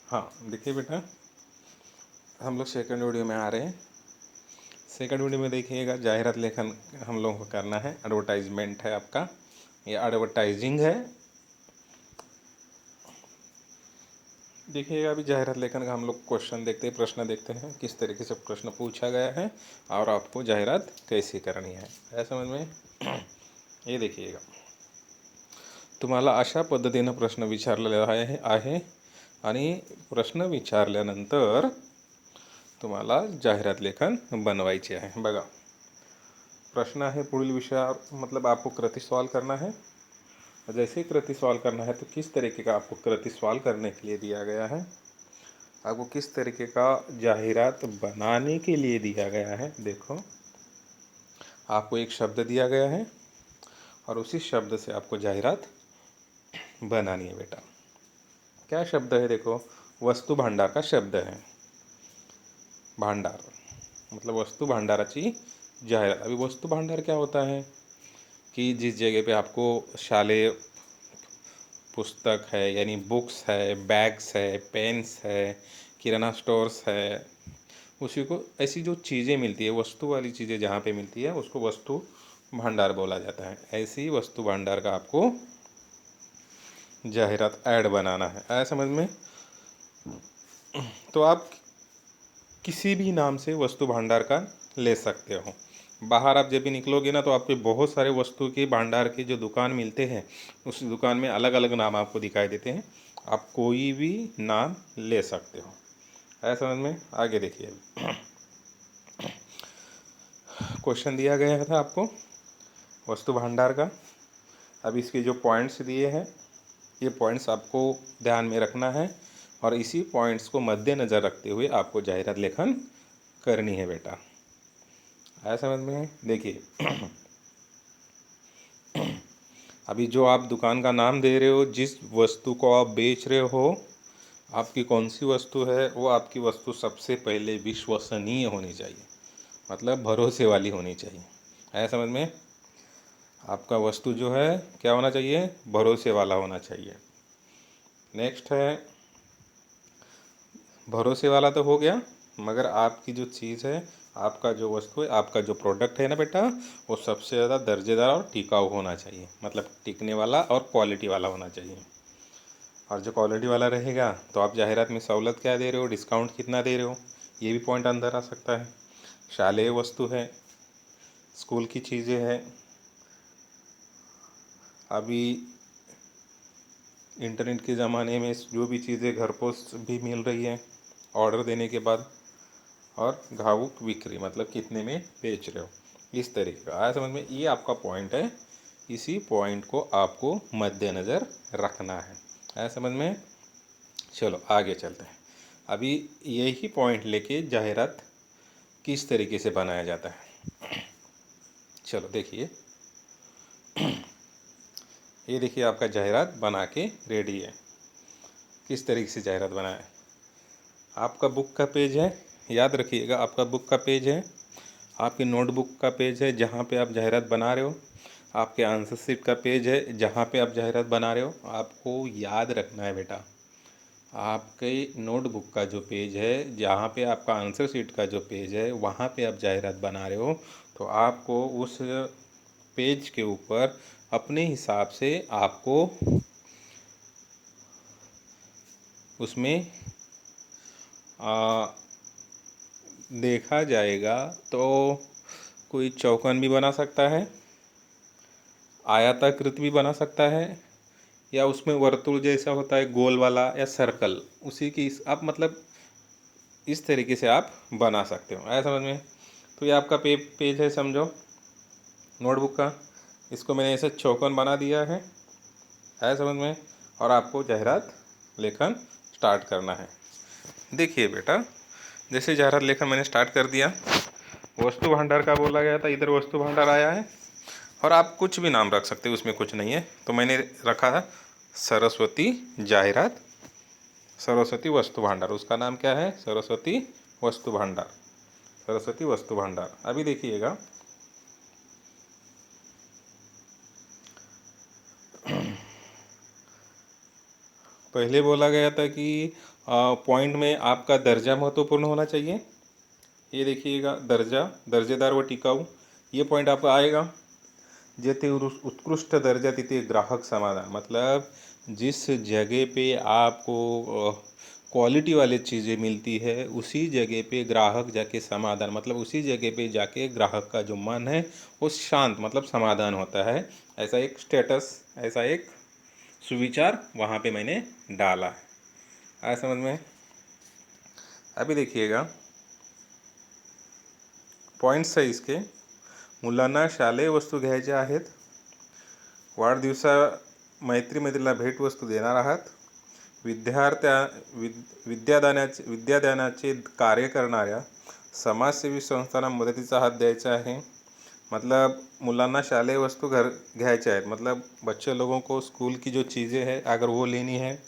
हाँ देखिए बेटा, हम लोग सेकंड वीडियो में आ रहे हैं। सेकंड वीडियो में देखिएगा, जाहिरात लेखन हम लोगों को करना है। एडवर्टाइजमेंट है आपका, ये एडवर्टाइजिंग है। देखिएगा, अभी जाहिरात लेखन का हम लोग क्वेश्चन देखते हैं, प्रश्न देखते हैं किस तरीके से प्रश्न पूछा गया है और आपको जाहिरात कैसी करनी है समझ में। ये देखिएगा, तुम्हाला अशा पद्धतीनं प्रश्न विचारलेला आहे आणि प्रश्न विचारल्यानंतर तुम्हाला जाहिरात लेखन बनवायचे आहे। बघा, प्रश्न है पुढील विषयावर, मतलब आपको कृति सॉल्व करना है। जैसे ही कृति सॉल्व करना है तो किस तरीके का आपको कृति सॉल्व करने के लिए दिया गया है, आपको किस तरीके का जाहिरात बनाने के लिए दिया गया है। देखो, आपको एक शब्द दिया गया है और उसी शब्द से आपको जाहिरात बनानी है बेटा। क्या शब्द है? देखो, वस्तु भांडार का शब्द है। भांडार मतलब वस्तु भांडाराची जाहिरात। अभी वस्तु भांडार क्या होता है कि जिस जगह पे आपको शालेय पुस्तक है, यानी बुक्स है, बैग्स है, पेन्स है, किराना स्टोर्स है, उसी को ऐसी जो चीज़ें मिलती है, वस्तु वाली चीज़ें जहाँ पे मिलती है उसको वस्तु भंडार बोला जाता है। ऐसी वस्तु भंडार का आपको जाहिरात ऐड बनाना है। आया समझ में? तो आप किसी भी नाम से वस्तु भंडार का ले सकते हो। बाहर आप जब भी निकलोगे ना, तो आपके बहुत सारे वस्तु के भंडार के जो दुकान मिलते हैं, उस दुकान में अलग अलग नाम आपको दिखाई देते हैं। आप कोई भी नाम ले सकते हो। आया समझ में? आगे देखिए, क्वेश्चन दिया गया था आपको वस्तु भंडार का। अब इसके जो पॉइंट्स दिए हैं, ये पॉइंट्स आपको ध्यान में रखना है और इसी पॉइंट्स को मद्देनज़र रखते हुए आपको जाहिरात लेखन करनी है बेटा। आया समझ में? देखिए, अभी जो आप दुकान का नाम दे रहे हो, जिस वस्तु को आप बेच रहे हो, आपकी कौन सी वस्तु है, वो आपकी वस्तु सबसे पहले विश्वसनीय होनी चाहिए, मतलब भरोसे वाली होनी चाहिए। आया समझ में? आपका वस्तु जो है क्या होना चाहिए? भरोसे वाला होना चाहिए। नेक्स्ट है, भरोसे वाला तो हो गया, मगर आपकी जो चीज़ है, आपका जो वस्तु है, आपका जो प्रोडक्ट है ना बेटा, वो सबसे ज़्यादा दर्जेदार और टिकाऊ होना चाहिए, मतलब टिकने वाला और क्वालिटी वाला होना चाहिए। और जो क्वालिटी वाला रहेगा तो आप जाहिरात में सहूलत क्या दे रहे हो, डिस्काउंट कितना दे रहे हो, ये भी पॉइंट अंदर आ सकता है। शालेय वस्तु है, स्कूल की चीज़ें हैं, अभी इंटरनेट के ज़माने में जो भी चीज़ें घर पोस्ट भी मिल रही हैं ऑर्डर देने के बाद, और घावुक बिक्री मतलब कितने में बेच रहे हो, इस तरीके का। आया समझ में? ये आपका पॉइंट है, इसी पॉइंट को आपको मद्देनज़र रखना है। आया समझ में? चलो आगे चलते हैं। अभी यही पॉइंट लेके जाहिरात किस तरीके से बनाया जाता है, चलो देखिए। ये देखिए, आपका जाहिरात बना के रेडी है। किस तरीके से जाहिरात बनाए? आपका बुक का पेज है, याद रखिएगा, आपका बुक का पेज है, आपकी नोटबुक का पेज है जहाँ पे आप जाहिरात बना रहे हो, आपके आंसर शीट का पेज है जहाँ पे आप जाहिरात बना रहे हो। आपको याद रखना है बेटा, आपके नोटबुक का जो पेज है, जहाँ पे आपका आंसर शीट का जो पेज है, वहाँ पे आप जाहिरात बना रहे हो, तो आपको उस पेज के ऊपर अपने हिसाब से आपको उसमें देखा जाएगा तो कोई चौकोन भी बना सकता है, आयताकृत भी बना सकता है, या उसमें वर्तुल जैसा होता है गोल वाला, या सर्कल, उसी की आप मतलब इस तरीके से आप बना सकते हो। आया समझ में? तो ये आपका पेज है समझो, नोटबुक का, इसको मैंने ऐसे चौकोन बना दिया है। आया समझ में? और आपको जाहिरात लेखन स्टार्ट करना है। देखिए बेटा, जैसे जाहिरात लेखन मैंने स्टार्ट कर दिया, वस्तु भंडार का बोला गया था, इधर वस्तु भंडार आया है, और आप कुछ भी नाम रख सकते हो, उसमें कुछ नहीं है। तो मैंने रखा है सरस्वती जाहिरात, सरस्वती वस्तु भंडार। उसका नाम क्या है? सरस्वती वस्तु भंडार, सरस्वती वस्तु भंडार। अभी देखिएगा, पहले बोला गया था कि पॉइंट में आपका दर्जा महत्वपूर्ण होना चाहिए। ये देखिएगा, दर्जा, दर्जेदार व टिकाऊ, ये पॉइंट आपका आएगा। जेथे उत्कृष्ट दर्जा तिथे ग्राहक समाधान, मतलब जिस जगह पे आपको क्वालिटी वाली चीज़ें मिलती है उसी जगह पे ग्राहक जाके समाधान, मतलब उसी जगह पे जाके ग्राहक का जो मन है वो शांत, मतलब समाधान होता है। ऐसा एक स्टेटस, ऐसा एक सुविचार वहाँ पे मैंने डाला है। आया समझ में? अभी देखिएगा पॉईंट्स आहे इसके। मुलांना शालेय वस्तू घ्यायच्या आहेत, वाढदिवसा मैत्रीला भेटवस्तू देणार आहात, विद्यादानाचे कार्य करणाऱ्या समाजसेवी संस्थांना मदतीचा हात द्यायचा आहे। मतलब मुलांना शालेय वस्तू घ्यायचे आहेत, मतलब बच्चे लोगों को स्कूल की जो चीज़ें हैं अगर वो लेनी है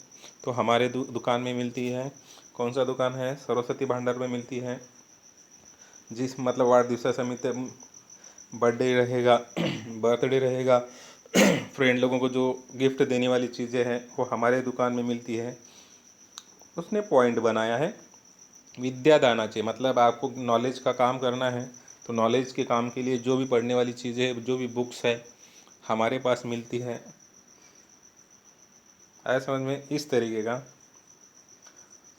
तो हमारे दुकान में मिलती है। कौन सा दुकान है? सरस्वती भंडार में मिलती है। जिस मतलब वाढदिवसा समिति बर्थडे रहेगा बर्थडे रहेगा फ्रेंड लोगों को जो गिफ्ट देने वाली चीज़ें हैं वो हमारे दुकान में मिलती है। उसने पॉइंट बनाया है विद्यादानाचे, मतलब आपको नॉलेज का काम करना है तो नॉलेज के काम के लिए जो भी पढ़ने वाली चीज़ें, जो भी बुक्स है हमारे पास मिलती है। आया समझ में? इस तरीके का।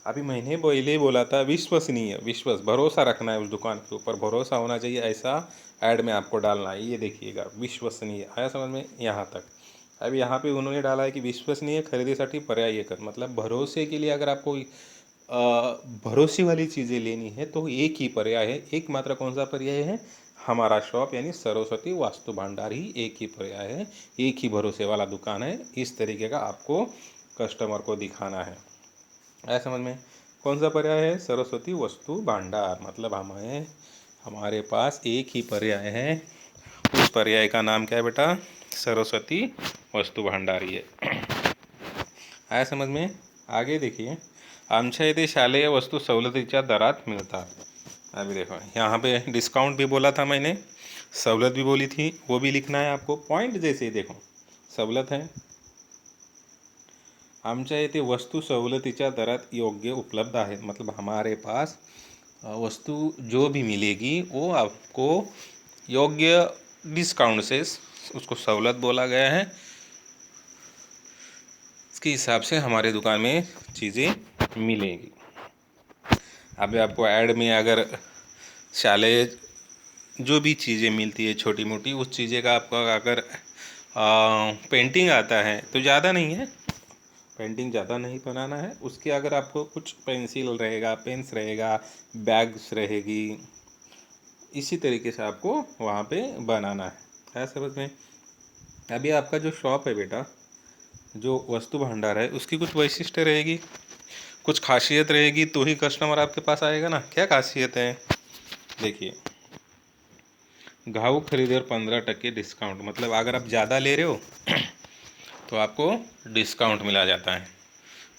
अभी मैंने पहले ही बोला था विश्वसनीय, विश्वास, भरोसा रखना है उस दुकान के ऊपर, भरोसा होना चाहिए, ऐसा ऐड में आपको डालना है। ये देखिएगा विश्वसनीय। आया समझ में यहाँ तक? अभी यहाँ पे उन्होंने डाला है कि विश्वसनीय खरीदीसाठी पर्याय कर, मतलब भरोसे के लिए अगर आपको भरोसे वाली चीज़ें लेनी है तो एक ही पर्याय है, एक मात्र कौन सा पर्याय है? हमारा शॉप यानी सरस्वती वास्तु भंडार ही एक ही पर्याय है, एक ही भरोसे वाला दुकान है। इस तरीके का आपको कस्टमर को दिखाना है। आया समझ में? कौन सा पर्याय है? सरस्वती वस्तु भंडार, मतलब हमारे पास एक ही पर्याय है। उस पर्याय का नाम क्या है बेटा? सरस्वती वस्तू भंडार ही है। आया समझ में? आगे देखिए, आमच्या इथे शालेय वस्तू सवलतीच्या दरात मिळतात। अभी देखो यहाँ पे डिस्काउंट भी बोला था मैंने, सवलत भी बोली थी, वो भी लिखना है आपको। पॉइंट जैसे देखो, सवलत है, आमच्या इथे वस्तू सवलतीच्या दरात योग्य उपलब्ध है, मतलब हमारे पास वस्तु जो भी मिलेगी वो आपको योग्य डिस्काउंट से, उसको सवलत बोला गया है, इसके हिसाब से हमारे दुकान में चीज़ें मिलेगी। अभी आपको ऐड में अगर शालेय जो भी चीज़ें मिलती है छोटी मोटी, उस चीज़ें का आपका अगर पेंटिंग आता है तो ज़्यादा नहीं है, पेंटिंग ज़्यादा नहीं बनाना है। उसके अगर आपको कुछ पेंसिल रहेगा, पेन्स रहेगा, बैग्स रहेगी, इसी तरीके से आपको वहाँ पे बनाना है समझ में? अभी आपका जो शॉप है बेटा, जो वस्तु भंडार है, उसकी कुछ वैशिष्ट्य रहेगी, कुछ खासियत रहेगी, तो ही कस्टमर आपके पास आएगा ना। क्या खासियत है? देखिए, घाऊ खरीदे और 15% डिस्काउंट, मतलब अगर आप ज़्यादा ले रहे हो तो आपको डिस्काउंट मिला जाता है।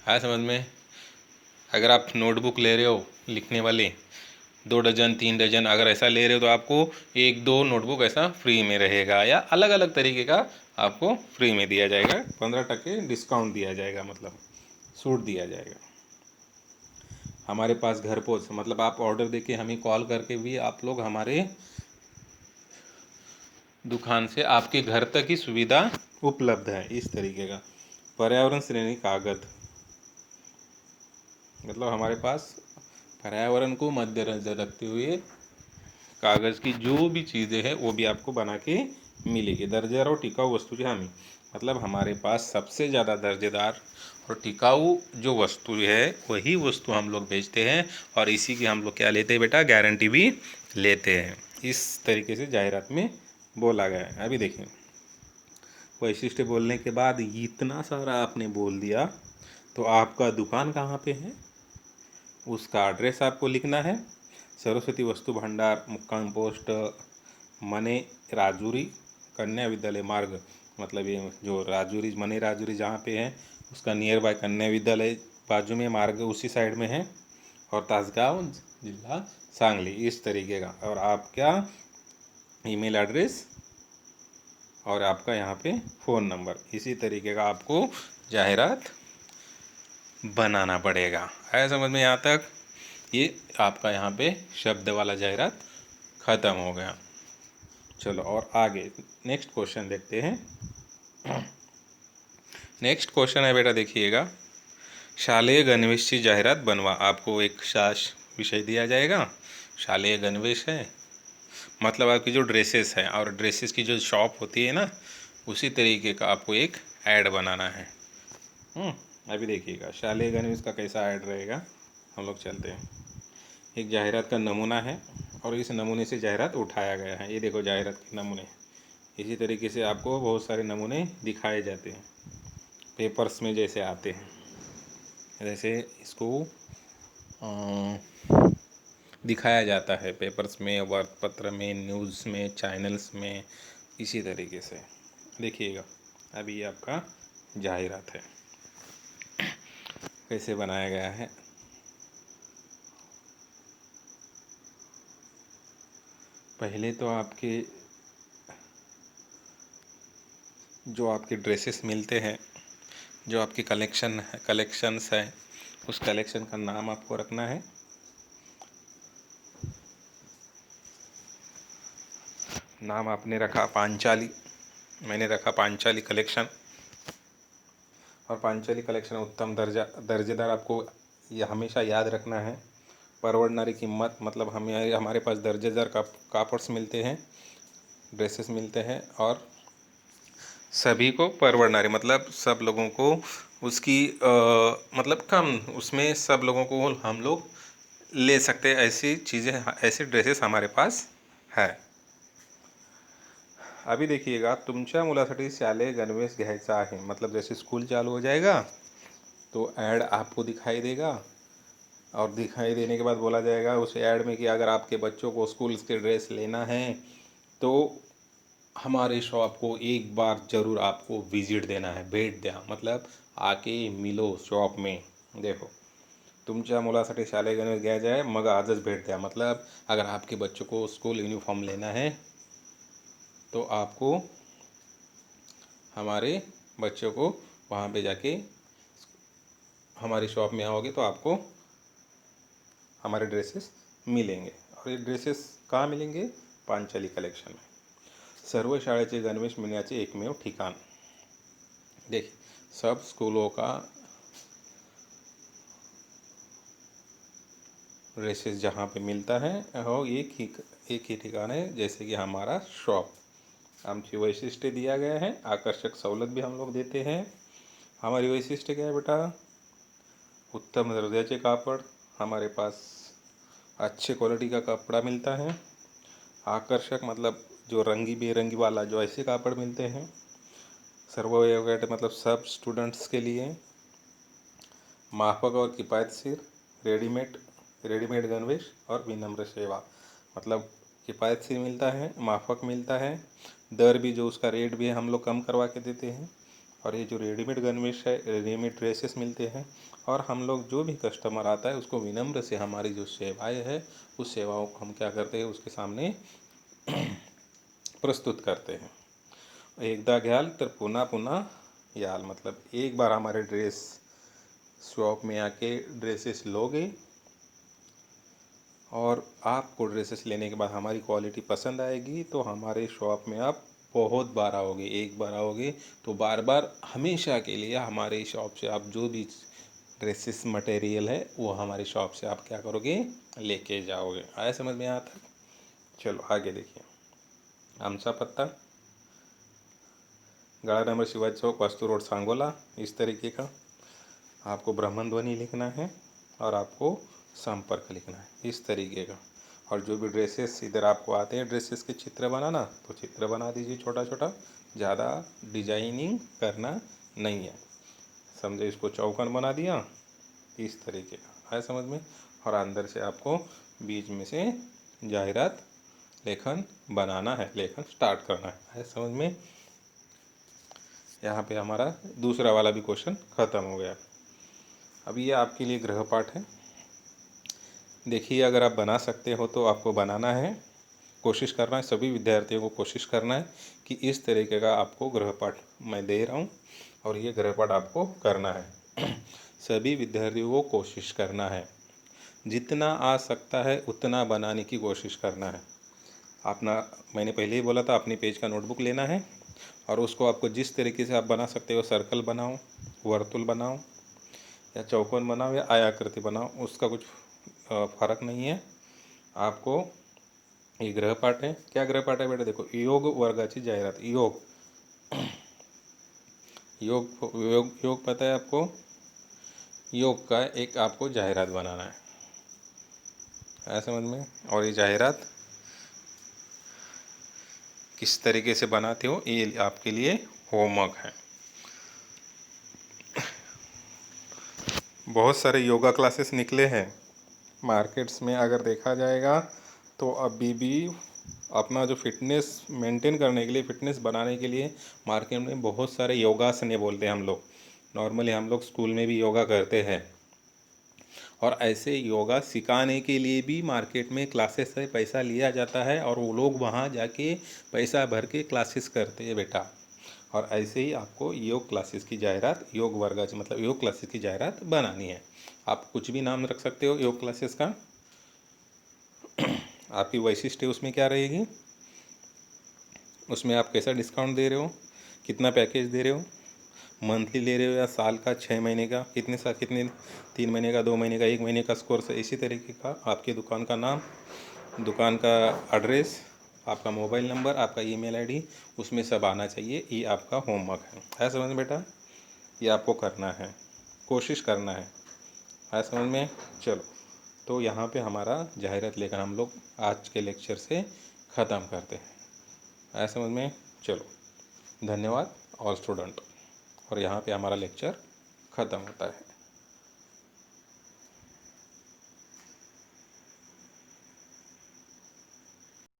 हाँ समझ में? अगर आप नोटबुक ले रहे हो लिखने वाले 2 डजन 3 डजन अगर ऐसा ले रहे हो तो आपको 1-2 नोटबुक ऐसा फ्री में रहेगा, या अलग अलग तरीके का आपको फ्री में दिया जाएगा, 15% डिस्काउंट दिया जाएगा, मतलब छूट दिया जाएगा। हमारे पास घर पहुँच, मतलब आप ऑर्डर देके हमें कॉल करके भी आप लोग हमारे दुकान से आपके घर तक की सुविधा उपलब्ध है। इस तरीके का। पर्यावरण श्रेणी कागज, मतलब हमारे पास पर्यावरण को मद्देनजर रखते हुए कागज़ की जो भी चीज़ें हैं वो भी आपको बना के मिलेगी। दर्जेदार और टिकाऊ वस्तु की हामी, मतलब हमारे पास सबसे ज़्यादा दर्जेदार और टिकाऊ जो वस्तु है वही वस्तु हम लोग बेचते हैं, और इसी की हम लोग क्या लेते हैं बेटा? गारंटी भी लेते हैं। इस तरीके से जाहिरात में बोला गया है। अभी देखिए, वैशिष्ट्य बोलने के बाद इतना सारा आपने बोल दिया, तो आपका दुकान कहाँ पे है उसका एड्रेस आपको लिखना है। सरस्वती वस्तु भंडार, मुक्काम पोस्ट मने राजूरी, कन्या विद्यालय मार्ग, मतलब ये जो राजूरी मने राजूरी जहाँ पे है उसका नियर बाय कन्या विद्यालय बाजू में मार्ग उसी साइड में है, और तासगांव जिला सांगली, इस तरीके का। और आपका ईमेल एड्रेस और आपका यहाँ पे फ़ोन नंबर, इसी तरीके का आपको जाहिरात बनाना पड़ेगा। है समझ में यहाँ तक? ये आपका यहाँ पे शब्द वाला जाहिरात ख़त्म हो गया। चलो और आगे नेक्स्ट क्वेश्चन देखते हैं। नेक्स्ट क्वेश्चन है बेटा, देखिएगा, शालेय गणवेश की जाहिरात बनवा। आपको एक शास विषय दिया जाएगा, शालेय गणवेश है, मतलब आपकी जो ड्रेसेस है और ड्रेसेस की जो शॉप होती है ना, उसी तरीके का आपको एक ऐड बनाना है। अभी देखिएगा शालेय गणवेश का कैसा ऐड रहेगा। हम लोग चलते हैं। एक जाहिरात का नमूना है और इस नमूने से जाहिरात उठाया गया है। ये देखो जाहिरात के नमूने। इसी तरीके से आपको बहुत सारे नमूने दिखाए जाते हैं पेपर्स में, जैसे आते हैं, जैसे इसको दिखाया जाता है पेपर्स में, वर्तपत्र में, न्यूज़ में, चैनल्स में, इसी तरीके से। देखिएगा अभी ये आपका जाहिरात है, कैसे बनाया गया है। पहले तो आपके जो आपके ड्रेसेस मिलते हैं, जो आपकी कलेक्शंस है, उस कलेक्शन का नाम आपको रखना है। नाम आपने रखा पांचाली, मैंने रखा पांचाली कलेक्शन। और पांचाली कलेक्शन उत्तम दर्जेदार आपको ये हमेशा याद रखना है। परवड़नारी कीमत, मतलब हमारे पास दर्जेदार कापड़्स मिलते हैं, ड्रेसेस मिलते हैं, और सभी को परवड़नारी मतलब सब लोगों को उसकी मतलब कम उसमें सब लोगों को हम लोग ले सकते हैं, ऐसी चीज़ें, ऐसे ड्रेसेस हमारे पास है। अभी देखिएगा, तुमच्या मुलासाठी शालेय गणवेश घ्यायचा आहे, मतलब जैसे स्कूल चालू हो जाएगा तो ऐड आपको दिखाई देगा, और दिखाई देने के बाद बोला जाएगा उस ऐड में कि अगर आपके बच्चों को स्कूल के ड्रेस लेना है तो हमारे शॉप को एक बार ज़रूर आपको विजिट देना है, भेट द्या, मतलब आके मिलो शॉप में। देखो, तुमच्या मुलासाठी शालेय गणवेश घ्यायचा आहे, मग आजच भेट द्या, मतलब अगर आपके बच्चों को स्कूल यूनिफॉर्म लेना है तो आपको हमारे बच्चों को वहाँ पे जाके हमारी शॉप में आओगे तो आपको हमारे ड्रेसेस मिलेंगे। और ये ड्रेसेस कहाँ मिलेंगे? पांचाली कलेक्शन में। सर्व शाळेचे गणवेश मिलण्याचे एकमेव ठिकाण। देखिए, सब स्कूलों का ड्रेसेस जहाँ पे मिलता है वो एक ही ठिकान है, जैसे कि हमारा शॉप। आमची वैशिष्ट्य दिया गया है, आकर्षक सवलत भी हम लोग देते हैं। हमारी वैशिष्ट्य क्या है बेटा? उत्तम दर्जाचे कापड़, हमारे पास अच्छे क्वालिटी का कपड़ा मिलता है। आकर्षक मतलब जो रंगी बेरंगी वाला जो ऐसे कापड़ मिलते हैं। सर्ववयस्क मतलब सब स्टूडेंट्स के लिए। माफक और किफ़ायतशीर रेडीमेड गणवेश और विनम्र सेवा, मतलब किफ़ायतशीर मिलता है, माफक मिलता है, दर भी जो उसका रेट भी है हम लोग कम करवा के देते हैं। और ये जो रेडीमेड गणवेश है, रेडीमेड ड्रेसेस मिलते हैं, और हम लोग जो भी कस्टमर आता है उसको विनम्र से हमारी जो सेवाएं है उस सेवाओं को हम क्या करते हैं उसके सामने प्रस्तुत करते हैं। एकदा घ्याल तर पुन्हा पुन्हा याल, मतलब एक बार हमारे ड्रेस शॉप में आके ड्रेसेस लोगे और आपको ड्रेसेस लेने के बाद हमारी क्वालिटी पसंद आएगी तो हमारे शॉप में आप बहुत बार आओगे। एक बार आओगे तो बार बार हमेशा के लिए हमारे शॉप से आप जो भी ड्रेसेस मटेरियल है वो हमारी शॉप से आप क्या करोगे? लेके जाओगे। आया समझ में? यहाँ तक? चलो आगे देखिए। आमचा पत्ता गड़ा नंबर शिवाजी चौक, वस्तु रोड, सांगोला, इस तरीके का आपको ब्राह्मण ध्वनि लिखना है और आपको संपर्क लिखना है, इस तरीके का। और जो भी ड्रेसेस इधर आपको आते हैं ड्रेसेस के चित्र बनाना, तो चित्र बना दीजिए छोटा छोटा, ज़्यादा डिजाइनिंग करना नहीं है, समझे? इसको चौकन बना दिया, इस तरीके का। है समझ में? और अंदर से आपको बीच में से जाहिरात लेखन बनाना है, लेखन स्टार्ट करना है समझ में? यहाँ पे हमारा दूसरा वाला भी क्वेश्चन ख़त्म हो गया। अभी ये आपके लिए गृहपाठ है। देखिए, अगर आप बना सकते हो तो आपको बनाना है, कोशिश करना है, सभी विद्यार्थियों को कोशिश करना है कि इस तरीके का आपको गृहपाठ मैं दे रहा हूँ और ये गृहपाठ आपको करना है। सभी विद्यार्थियों को कोशिश करना है, जितना आ सकता है उतना बनाने की कोशिश करना है। अपना मैंने पहले ही बोला था, अपनी पेज का नोटबुक लेना है और उसको आपको जिस तरीके से आप बना सकते हो, सर्कल बनाओ, वर्तुल बनाओ या चौकोन बनाओ या आयाकृति बनाओ, उसका कुछ फ़र्क नहीं है। आपको ये गृहपाठ है। क्या गृहपाठ है बेटा? देखो, योग वर्गाची जाहिरात। योग योग योग योग पता है आपको? योग का एक आपको जाहिरात बनाना है समझ में। और ये जाहिरात किस तरीके से बनाते हो, ये आपके लिए होमवर्क है। बहुत सारे योगा क्लासेस निकले हैं मार्केट्स में, अगर देखा जाएगा तो अभी भी अपना जो फिटनेस मेंटेन करने के लिए, फिटनेस बनाने के लिए मार्केट में बहुत सारे योगासन बोलते हैं हम लोग। नॉर्मली हम लोग स्कूल में भी योगा करते हैं, और ऐसे योगा सिखाने के लिए भी मार्केट में क्लासेस से पैसा लिया जाता है और वो लोग वहाँ जाके पैसा भर के क्लासेस करते हैं बेटा। और ऐसे ही आपको योग क्लासेस की जाहिरात, योग वर्गाची मतलब योग क्लासेस की जाहिरात बनानी है। आप कुछ भी नाम रख सकते हो योग क्लासेस का। आपकी वैशिष्ट्य उसमें क्या रहेगी, उसमें आप कैसा डिस्काउंट दे रहे हो, कितना पैकेज दे रहे हो, मंथली ले रहे हो या साल का, 6 महीने का, कितने साल, कितने 3 महीने का, 2 महीने का, 1 महीने का कोर्स है। इसी तरीके का आपकी दुकान का नाम, दुकान का एड्रेस, आपका मोबाइल नंबर, आपका ईमेल आईडी, उसमें सब आना चाहिए। ये आपका होमवर्क है समझ में बेटा? ये आपको करना है, कोशिश करना है समझ में। चलो, तो यहाँ पे हमारा जाहिरात लेकर हम लोग आज के लेक्चर से ख़त्म करते हैं समझ में। चलो, धन्यवाद ऑल स्टूडेंट। और यहाँ पे हमारा लेक्चर ख़त्म होता है।